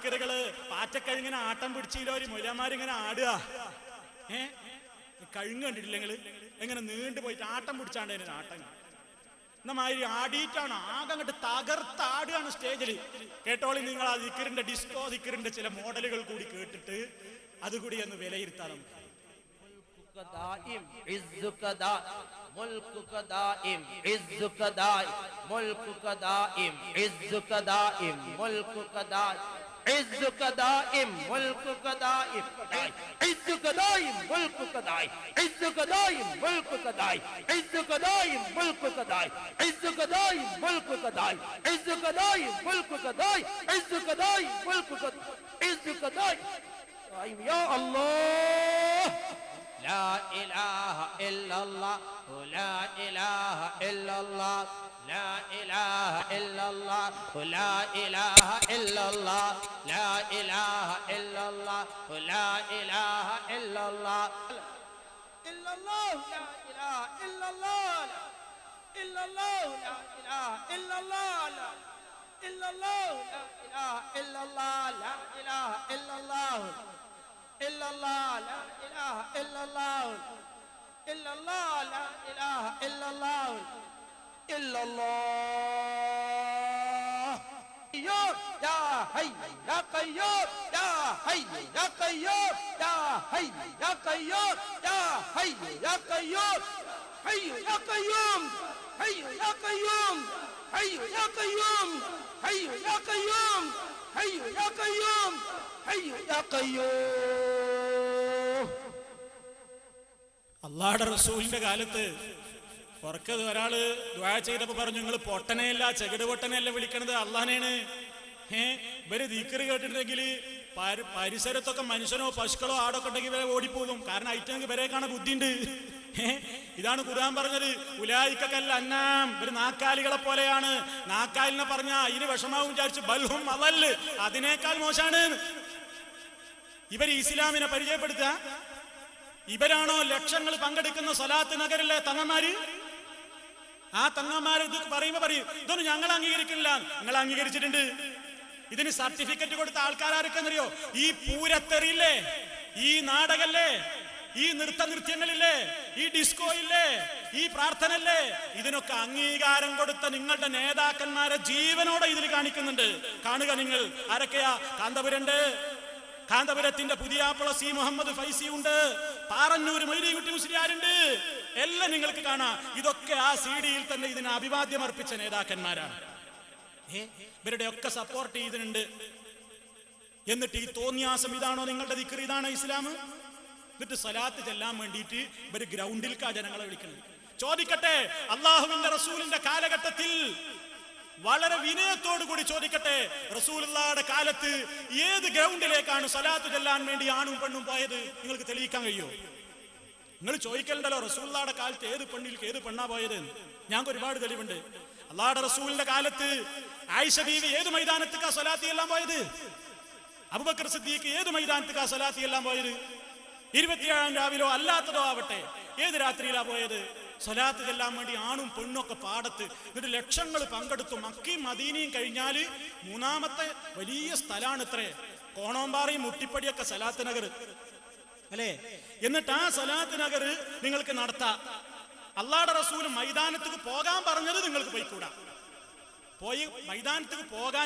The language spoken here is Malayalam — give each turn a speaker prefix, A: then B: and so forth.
A: ദിക്കറുകള് പാറ്റക്കഴിങ്ങനെ ആട്ടം പിടിച്ചില്ലോ ഒരു മൊയ്ലാമാരിങ്ങനെ ആടുക. കഴുങ്ങ് കണ്ടിട്ടില്ല നിങ്ങള്? എങ്ങനെ നീണ്ടു പോയിട്ട് ആട്ടം പിടിച്ചാണ്ട് അതിന് ആട്ടം എന്നമാതിരി ആടിയിട്ടാണ് ആകെ അങ്ങോട്ട് തകർത്താടുകയാണ് സ്റ്റേജിൽ. കേട്ടോളി നിങ്ങൾ ആ ദിക്കറിന്റെ ഡിസ്കോ ദിക്കറിന്റെ ചില മോഡലുകൾ കൂടി കേട്ടിട്ട് അതുകൂടി ഒന്ന് വിലയിരുത്താം നമുക്ക്.
B: دائم عزك دائم ملكك دائم عزك دائم ملكك دائم عزك دائم ملكك دائم عزك دائم ملكك دائم عزك دائم ملكك دائم عزك دائم ملكك دائم عزك دائم ملكك دائم عزك دائم ملكك دائم عزك دائم ملكك دائم عزك دائم ملكك عزك دائم يا الله لا إله إلا الله لا إله إلا الله لا إله إلا الله لا إله إلا الله لا إله إلا الله لا إله إلا الله إلا الله لا إله إلا الله إلا الله لا إله إلا الله إلا الله لا إله إلا الله لا إله إلا الله إلا الله لا إله إلا الله إلا الله لا إله إلا الله إلا الله يا حي يا قيوم يا حي يا قيوم يا حي يا قيوم يا حي يا قيوم حي يا قيوم حي يا قيوم حي يا قيوم حي يا قيوم حي يا قيوم حي يا قيوم.
A: അള്ളാഹുവിന്റെ റസൂലിന്റെ കാലത്ത് പുറക്കത് ഒരാള് ദുആ ചെയ്തപ്പോ പറഞ്ഞു, നിങ്ങൾ പൊട്ടനെയല്ല ചെകിട് പൊട്ടനെയല്ല വിളിക്കണത് അള്ളാഹനെയാണ്. ഇവര് ദിക്ർ കേട്ടിട്ടുണ്ടെങ്കിൽ പരിസരത്തൊക്കെ മനുഷ്യനോ പശുക്കളോ ആടൊക്കെ ഉണ്ടെങ്കിൽ ഇവരെ ഓടിപ്പോകും. കാരണം ഐറ്റങ്ങൾക്ക് ഇവരെ കാണാൻ ബുദ്ധിയുണ്ട്. ഇതാണ് ഖുർആൻ പറഞ്ഞത്, ഉലായിക്കൽ അന്നാം, ഇവര് നാക്കാലികളെ പോലെയാണ്. നാക്കാലിനെ പറഞ്ഞ ഇതിന് വിഷമാവും വിചാരിച്ചു, ബൽഹും അളല്, അതിനേക്കാൾ മോശാണ്. ഇവര് ഇസ്ലാമിനെ പരിചയപ്പെടുത്തുക. ഇവരാണോ ലക്ഷങ്ങൾ പങ്കെടുക്കുന്ന സ്വലാത്ത് നഗറിലെ തങ്ങന്മാര്? ആ തങ്ങന്മാര് ഇത് പറയുമ്പോ പറയും, ഇതൊന്നും ഞങ്ങൾ അംഗീകരിക്കില്ല. നിങ്ങൾ അംഗീകരിച്ചിട്ടുണ്ട്. ഇതിന് സർട്ടിഫിക്കറ്റ് കൊടുത്ത ആൾക്കാരൊക്കെന്നറിയോ? ഈ പൂരത്തെറിയില്ലേ, ഈ നാടകല്ലേ, ഈ നൃത്യങ്ങളില്ലേ, ഈ ഡിസ്കോ ഇല്ലേ, ഈ പ്രാർത്ഥനല്ലേ, ഇതിനൊക്കെ അംഗീകാരം കൊടുത്ത നിങ്ങളുടെ നേതാക്കന്മാരെ ജീവനോടെ ഇതിൽ കാണിക്കുന്നുണ്ട്. കാണുക നിങ്ങൾ. ആരൊക്കെയാ? കാന്തപുരണ്ട്, കാന്തപുരത്തിന്റെ പുതിയാപ്പുള സി മുഹമ്മദ് ഫൈസി ഉണ്ട്, പാറന്നൂര് മൊയ്‌ലിക്കുട്ടി മുസ്ലിയാരുണ്ട്. എല്ലാം നിങ്ങൾക്ക് കാണാം. ഇതൊക്കെ ആ സിഡിയിൽ തന്നെ ഇതിന് അഭിവാദ്യം അർപ്പിച്ച നേതാക്കന്മാരാണ്. ഇവരുടെ ഒക്കെ സപ്പോർട്ട് ചെയ്തിട്ടുണ്ട്. എന്നിട്ട് ഈ തോന്നിയാസം ഇതാണോ നിങ്ങളുടെ ദിക്ർ? ഇതാണോ ഇസ്ലാം? എന്നിട്ട് സലാത്ത് ചെല്ലാൻ വേണ്ടിയിട്ട് ഇവര് ഗ്രൗണ്ടിൽക്കാ ജനങ്ങളെ വിളിക്കുന്നത്. ചോദിക്കട്ടെ, അള്ളാഹുവിന്റെ റസൂലിന്റെ കാലഘട്ടത്തിൽ വളരെ വിനയത്തോടു കൂടി ചോദിക്കട്ടെ, റസൂലുള്ളാഹിയുടെ കാലത്ത് ഏത് ഗ്രൗണ്ടിലേക്കാണ് സലാത്ത് ചെല്ലാൻ വേണ്ടി ആണും പെണ്ണും പോയത്? നിങ്ങൾക്ക് തെളിയിക്കാൻ കഴിയോ? നിങ്ങൾ ചോദിക്കലുണ്ടല്ലോ, റസൂലുള്ളാഹിയുടെ കാലത്ത് ഏത് പെണ്ണിലേക്ക് ഏത് പെണ്ണാ പോയത്? ഞങ്ങൾക്ക് ഒരുപാട് തെളിവുണ്ട്. അള്ളാഹുയുടെ റസൂലിന്റെ കാലത്ത് ആയിഷ ബീവി ഏത് മൈതാനത്തേക്കാ സലാത്ത് ചെല്ലാൻ പോയത്? അബൂബക്കർ സിദ്ദീഖ് ഏത് മൈതാനത്തേക്കാ സലാത്ത് ചെല്ലാൻ പോയത്? 27 രാവിലോ അല്ലാത്തതോ ആവട്ടെ, ഏത് രാത്രിയിലാ പോയത്? സ്വലാത്ത് ചെല്ലാൻ വേണ്ടി ആണും പെണ്ണൊക്കെ പാടത്ത്. എന്നിട്ട് ലക്ഷങ്ങൾ പങ്കെടുത്തു. മക്കയും മദീനയും കഴിഞ്ഞാല് മൂന്നാമത്തെ വലിയ സ്ഥലമാണ് ഇത്രേ. കോണോമ്പാറയും മുട്ടിപ്പടിയൊക്കെ സലാത്ത് നഗർ അല്ലേ? എന്നിട്ട് ആ സലാത്ത് നഗർ നിങ്ങൾക്ക് നടത്താം. അള്ളാഹുവിന്റെ റസൂൽ മൈതാനത്തേക്ക് പോകാൻ പറഞ്ഞത് നിങ്ങൾക്ക് പോയിക്കൂടാ. പോയി മൈതാനത്തേക്ക് പോകാൻ